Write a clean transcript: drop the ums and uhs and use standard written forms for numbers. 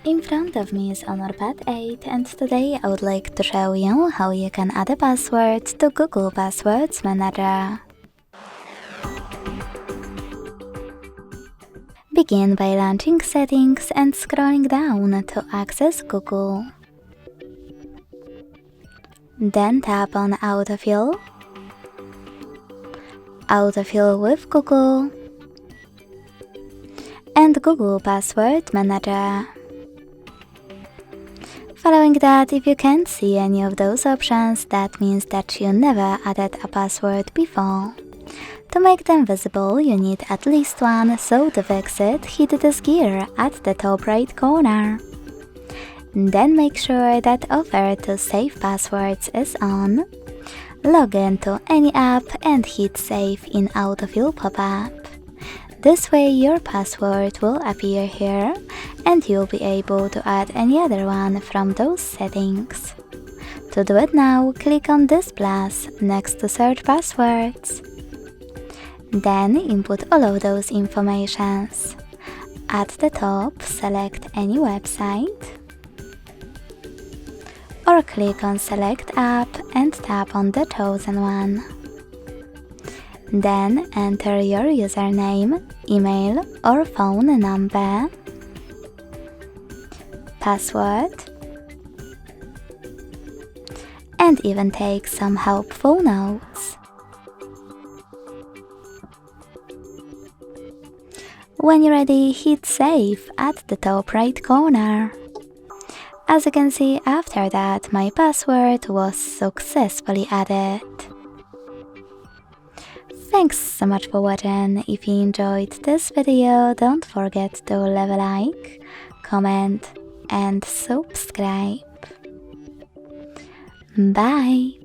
In front of me is Honor Pad 8 and today I would like to show you how you can add a password to Google Passwords Manager. Begin by launching Settings and scrolling down to access Google. Then tap on Autofill, Autofill with Google, and Google Password Manager. Following that, if you can't see any of those options, that means that you never added a password before. To make them visible, you need at least one, so to fix it, hit this gear at the top right corner. Then make sure that offer to save passwords is on. Log into any app and hit Save in Autofill pop-up. This way your password will appear here and you'll be able to add any other one from those settings. To do it now, click on this plus next to Search Passwords. Then input all of those informations. At the top, select any website, or click on Select App and tap on the chosen one. Then enter your username, email or phone number, password, and even take some helpful notes. When you're ready, hit Save at the top right corner. As you can see, after that, my password was successfully added. Thanks so much for watching. If you enjoyed this video, don't forget to leave a like, comment and subscribe. Bye!